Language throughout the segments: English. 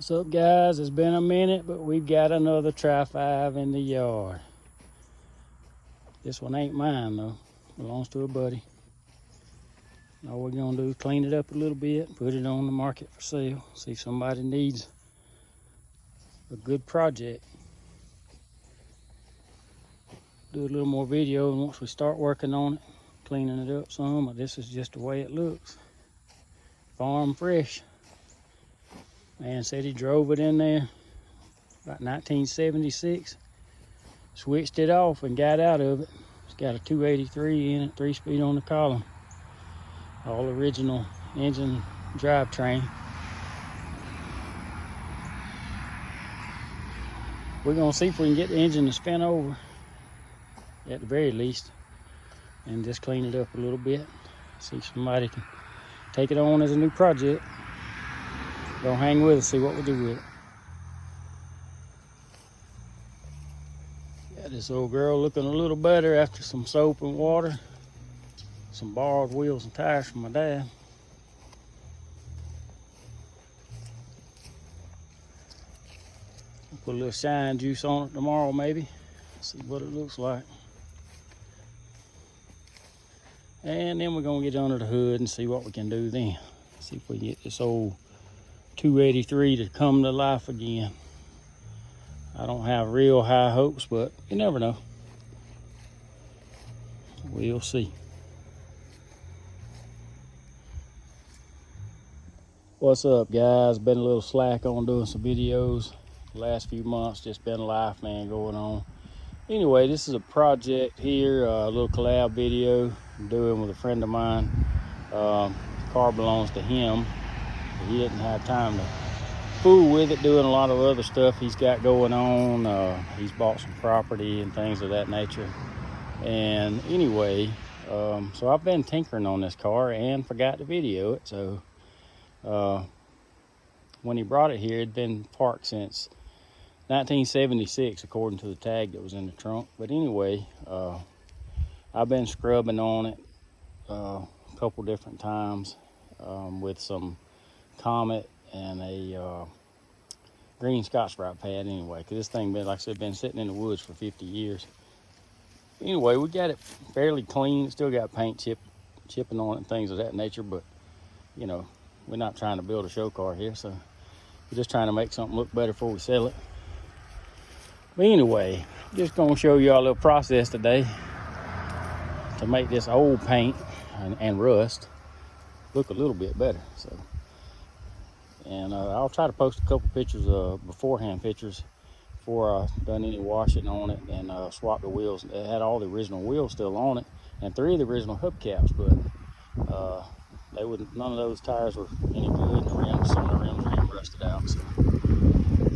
What's up, guys? It's been a minute, but we've got another Tri-5 in the yard. This one ain't mine though, belongs to a buddy. All we're gonna do is clean it up a little bit, put it on the market for sale, see if somebody needs a good project. Do a little more video, and once we start working on it, cleaning it up some, but this is just the way it looks. Farm fresh. Man said he drove it in there about 1976, switched it off and got out of it. It's got a 283 in it, 3-speed on the column. All original engine drivetrain. We're gonna see if we can get the engine to spin over at the very least and just clean it up a little bit. See if somebody can take it on as a new project. Don't hang with us, see what we do with it. Got this old girl looking a little better after some soap and water. Some borrowed wheels and tires from my dad. Put a little shine juice on it tomorrow maybe. See what it looks like. And then we're gonna get under the hood and see what we can do then. See if we can get this old 283 to come to life again. I don't have real high hopes, but you never know. We'll see. What's up, guys? Been a little slack on doing some videos. The last few months, just been life, man, going on. Anyway, this is a project here, a little collab video I'm doing with a friend of mine. The car belongs to him. He didn't have time to fool with it, doing a lot of other stuff he's got going on. He's bought some property and things of that nature. And anyway, so I've been tinkering on this car and forgot to video it. So when he brought it here, it'd been parked since 1976, according to the tag that was in the trunk. But anyway, I've been scrubbing on it a couple different times with some Comet and a green Scotch-Brite pad anyway, because this thing been, like I said, been sitting in the woods for 50 years. Anyway, we got it fairly clean. Still got paint chipping on it and things of that nature, but you know, we're not trying to build a show car here, so we're just trying to make something look better before we sell it. But anyway, just gonna show you our little process today to make this old paint and rust look a little bit better. So, and I'll try to post a couple pictures, beforehand pictures, before I done any washing on it and swap the wheels. It had all the original wheels still on it and 3 of the original hubcaps, but none of those tires were any good, and the rims, some of the rims were even rusted out. So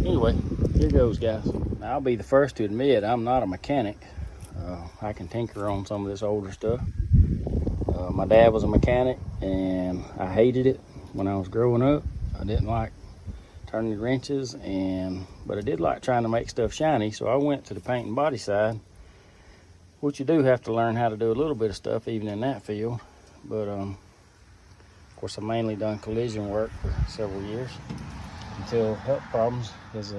anyway, here goes, guys. Now, I'll be the first to admit I'm not a mechanic. I can tinker on some of this older stuff. My dad was a mechanic and I hated it when I was growing up. I didn't like turning the wrenches, but I did like trying to make stuff shiny, so I went to the paint and body side, which you do have to learn how to do a little bit of stuff even in that field. But of course, I mainly done collision work for several years until health problems has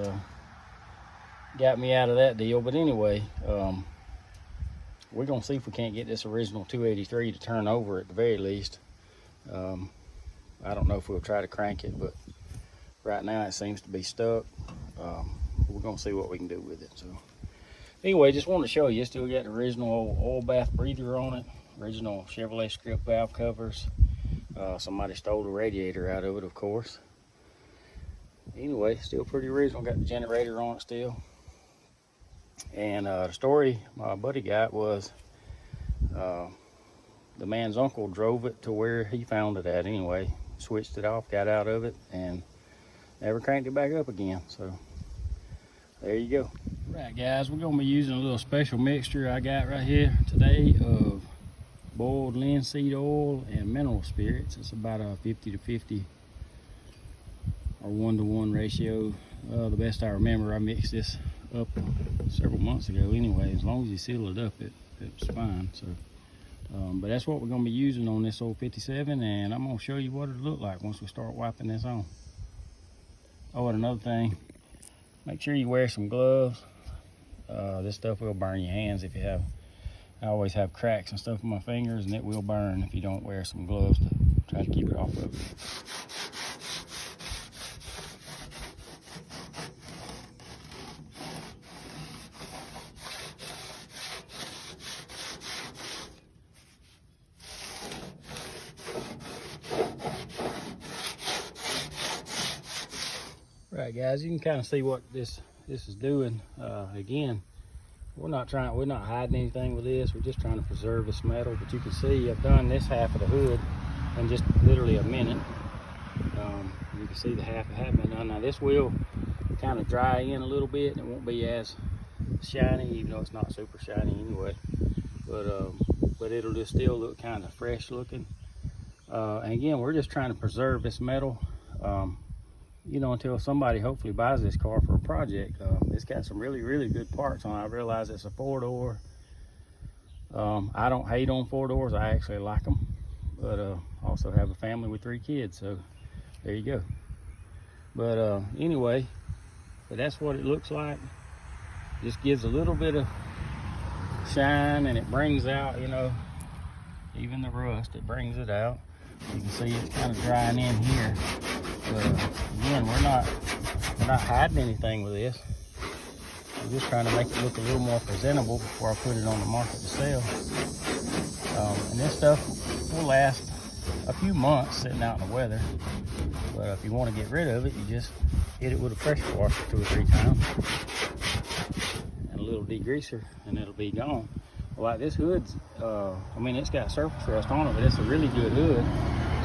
got me out of that deal. But anyway, we're gonna see if we can't get this original 283 to turn over at the very least. I don't know if we'll try to crank it, but right now it seems to be stuck. We're gonna see what we can do with it. So anyway, just wanted to show you, still got the original oil bath breather on it, original Chevrolet script valve covers. Somebody stole the radiator out of it, of course. Anyway, still pretty original. Got the generator on it still. And the story my buddy got was the man's uncle drove it to where he found it at anyway. Switched it off, got out of it, and never cranked it back up again. So there you go. Right, guys, we're gonna be using a little special mixture I got right here today of boiled linseed oil and mineral spirits. It's about a 50-50 or 1-to-1 ratio. The best I remember, I mixed this up several months ago anyway. As long as you seal it up, it's fine. So but that's what we're going to be using on this old 57, and I'm going to show you what it'll look like once we start wiping this on. Oh, and another thing, make sure you wear some gloves. This stuff will burn your hands if you have. I always have cracks and stuff in my fingers, and it will burn if you don't wear some gloves to try to keep it off of it. Right, guys, you can kind of see what this is doing. Again, we're not hiding anything with this. We're just trying to preserve this metal. But you can see I've done this half of the hood in just literally a minute. You can see the half that hasn't been done. Now this will kind of dry in a little bit, and it won't be as shiny, even though it's not super shiny anyway. But it'll just still look kind of fresh looking. And again, we're just trying to preserve this metal. You know, until somebody hopefully buys this car for a project. It's got some really good parts on it. I realize it's a 4-door. I don't hate on 4-doors. I actually like them, but also have a family with 3 kids, so there you go. But anyway, but that's what it looks like. Just gives a little bit of shine, and it brings out, you know, even the rust, it brings it out. You can see it's kind of drying in here. But again, we're not hiding anything with this. I'm just trying to make it look a little more presentable before I put it on the market to sell. And this stuff will last a few months sitting out in the weather. But if you want to get rid of it, you just hit it with a pressure washer 2 or 3 times and a little degreaser, and it'll be gone. Like this hood's, I mean, it's got surface rust on it, but it's a really good hood.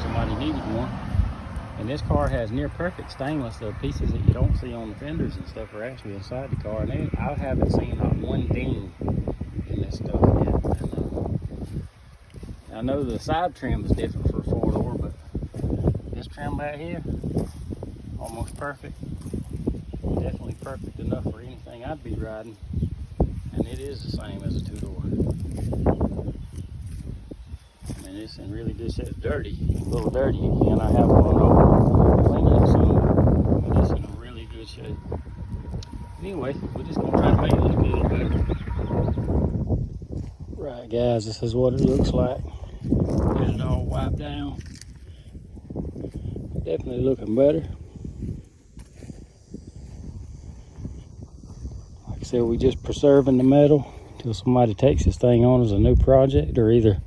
Somebody needed one. And this car has near perfect stainless. The pieces that you don't see on the fenders and stuff are actually inside the car. And I haven't seen not one ding in this stuff yet. And, I know the side trim is different for a 4-door, but this trim back here, almost perfect. Definitely perfect enough for anything I'd be riding. And it is the same as a 2-door. And it's in really good shape. Dirty, a little dirty again. I have one over cleaning it some, but it's in a really good shape. Anyway, we're just gonna try to make it look a little better. Right, guys, this is what it looks like. Get it all wiped down. Definitely looking better. Like I said, we just preserving the metal until somebody takes this thing on as a new project, or either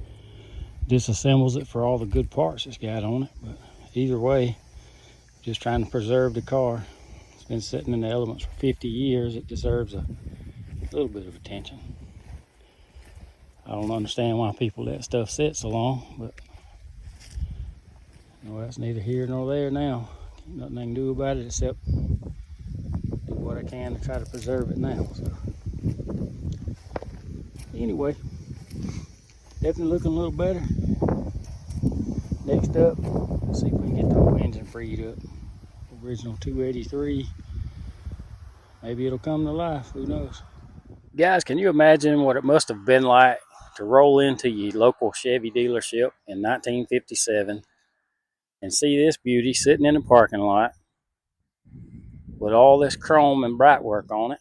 disassembles it for all the good parts it's got on it. But either way, just trying to preserve the car. It's been sitting in the elements for 50 years. It deserves a little bit of attention. I don't understand why people let stuff sit so long, but you know, that's neither here nor there now. Nothing I can do about it except do what I can to try to preserve it now. So anyway, definitely looking a little better. Next up, let's see if we can get the whole engine freed up. Original 283. Maybe it'll come to life, who knows. Guys, can you imagine what it must have been like to roll into your local Chevy dealership in 1957 and see this beauty sitting in the parking lot with all this chrome and bright work on it?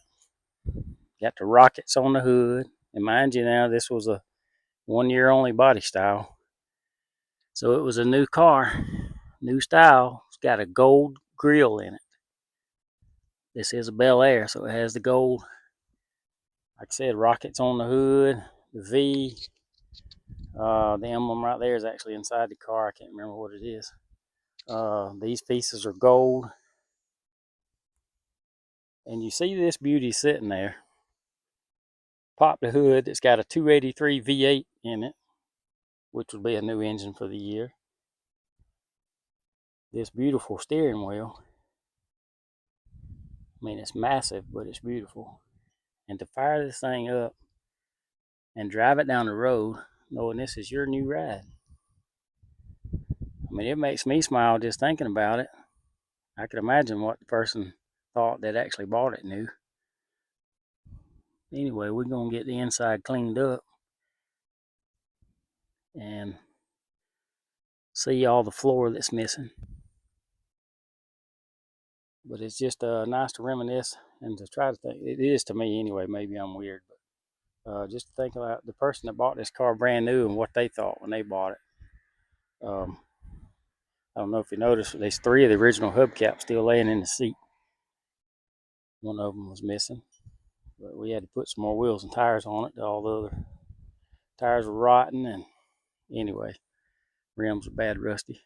Got the rockets on the hood. And mind you now, this was a 1-year only body style. So it was a new car, new style. It's got a gold grill in it. This is a Bel-Air, so it has the gold, like I said, rockets on the hood, the V. The emblem right there is actually inside the car. I can't remember what it is. These pieces are gold. And you see this beauty sitting there. Pop the hood. It's got a 283 V8 in it, which will be a new engine for the year. This beautiful steering wheel. I mean, it's massive, but it's beautiful. And to fire this thing up and drive it down the road, knowing this is your new ride. I mean, it makes me smile just thinking about it. I could imagine what the person thought that actually bought it new. Anyway, we're going to get the inside cleaned up and see all the floor that's missing. But it's just nice to reminisce and to try to think. It is to me anyway. Maybe I'm weird, but just to think about the person that bought this car brand new and what they thought when they bought it. I don't know if you noticed, but there's three of the original hubcaps still laying in the seat. One of them was missing, but we had to put some more wheels and tires on it. All the other tires were rotten, and anyway, rims are bad rusty.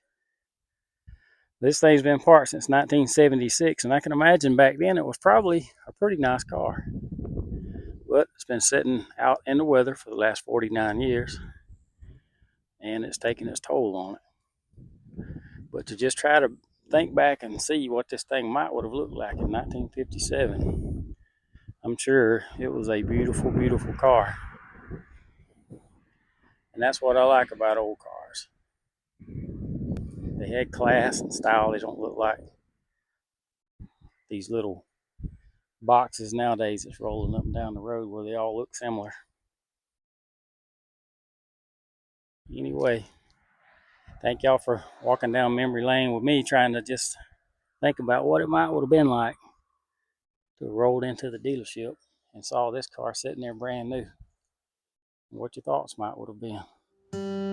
This thing's been parked since 1976, and I can imagine back then it was probably a pretty nice car. But it's been sitting out in the weather for the last 49 years, and it's taking its toll on it. But to just try to think back and see what this thing might would have looked like in 1957, I'm sure it was a beautiful, beautiful car. And that's what I like about old cars. They had class and style. They don't look like these little boxes nowadays that's rolling up and down the road where they all look similar. Anyway, thank y'all for walking down memory lane with me, trying to just think about what it might would have been like to have rolled into the dealership and saw this car sitting there brand new. What your thoughts might would have been.